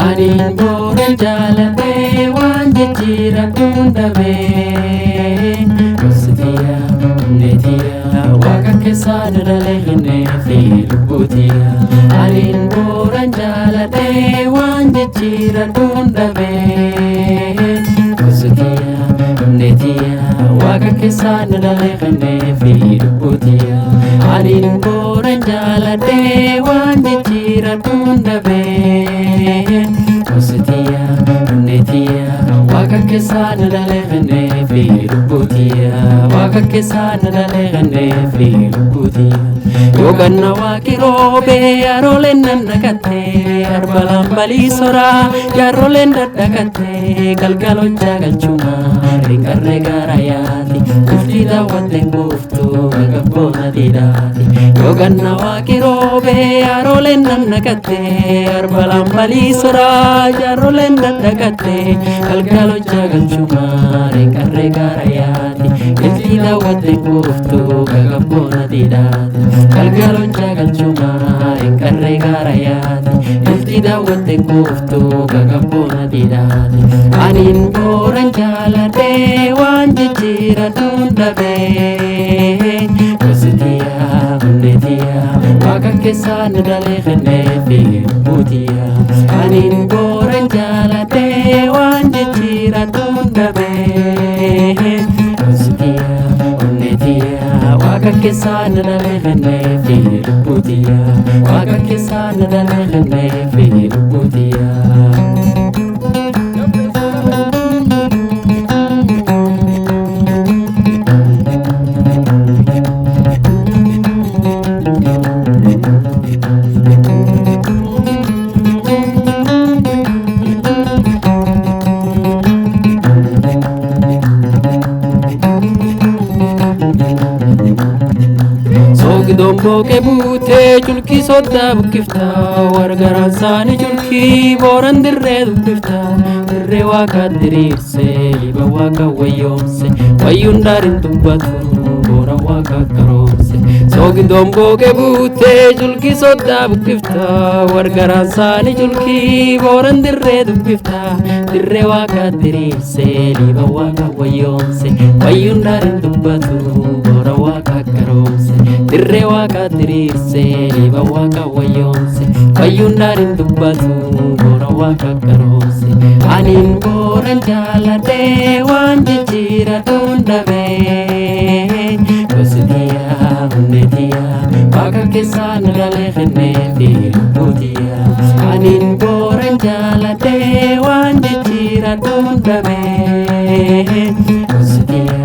Anin boran jalate wan jechira kundabe Kositiya netiya waka kesadra lehne fi lubutiya Anin boran jalate wan jechira kundabe Kositiya netiya waka kesadra lehne fi lubutiya Anin boran jalate wan jechira kundabe Kositiya netiya waka kesana dalehne fi lubutiya waka kesana dalehne fi lubutiya yoganna wakirobe arolen nannakate arbalam bali sora yarolen daddakate galgalon jagalchuma ringarre garayati kuftida waten guftu gagabona didati yoganna wakirobe arolen nannakate arbalam bali sora yarolen daddakate galgalon jagalchuma ringarre garayati kuftida waten guftu gagabona didati galgalon jagalchuma ringarre garayati kuftida waten guftu gagabona didati anin boran jalate wan jechira tundabe Kositiya netiya waka kesana dalehne fi lubutiya anin boran jalate wan jechira tundabe Kositiya netiya waka kesana dalehne fi lubutiya waka kesana dalehne fi lubutiya Dombo ke bute chulki soda bukifta wargaran sani chulki boran dirre dukifta dirre waka dirirse liba waka wayomse wayundarin tumbatu boran waka karomse sogi dombo ke bute chulki soda bukifta wargaran sani chulki boran dirre dukifta dirre waka dirirse liba waka wayomse wayundarin tumbatu boran waka karomse dirre waka dirirse liba waka wayomse wayundarin dubbatu bora waka karomse anin boran jalate wan jechira tundabe Kositiya netiya waka kesana dalehne fi lubutiya anin boran jalate wan jechira tundabe Kositiya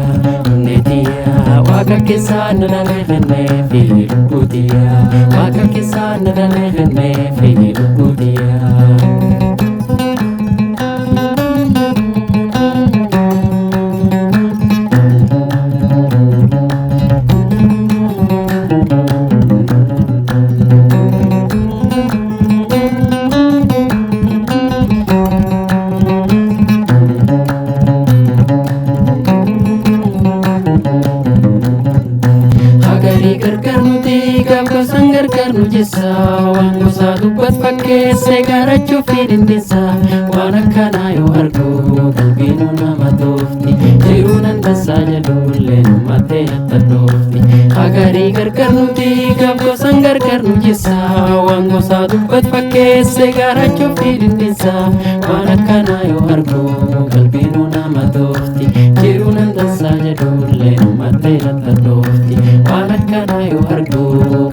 netiya waka kesana dalehne fi lubutiya waka kesana dalehne fi lubutiya garnu jessa waan gosa dubbat fakkeesse garachuu fi dindisa waan akkana yoo argu qalbiin nama toofti jiruu nan tasaa jedhullee namatti attadhoofti agarii gargar nuti gab gosan gargar nu jessa waan gosa dubbat fakkeesse garachuu fi dindisa waan akkana yoo argu qalbiin nama toofti jiruu nan tasaa jedhullee namatti attadhoofti waan akkana yoo argu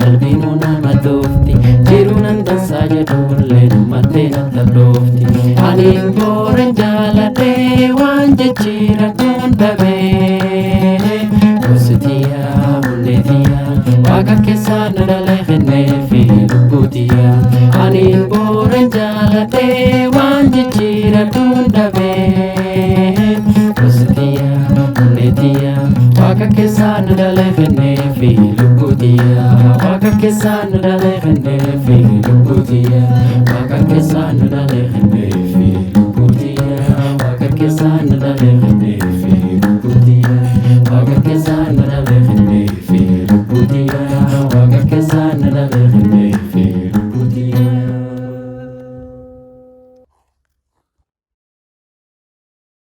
qalbiin nama tofti jirunan dansa jedhulle namatti attadhoofti anin boran jaalate waan jechira tundabe Kositiya netiya waka kesana dalehne fi lubutiya anin boran jaalate waan jechira tundabe Kositiya netiya waka kesana dalehne fi lubutiya waka kesana dalehne fi lubutiya waka kesana dalehne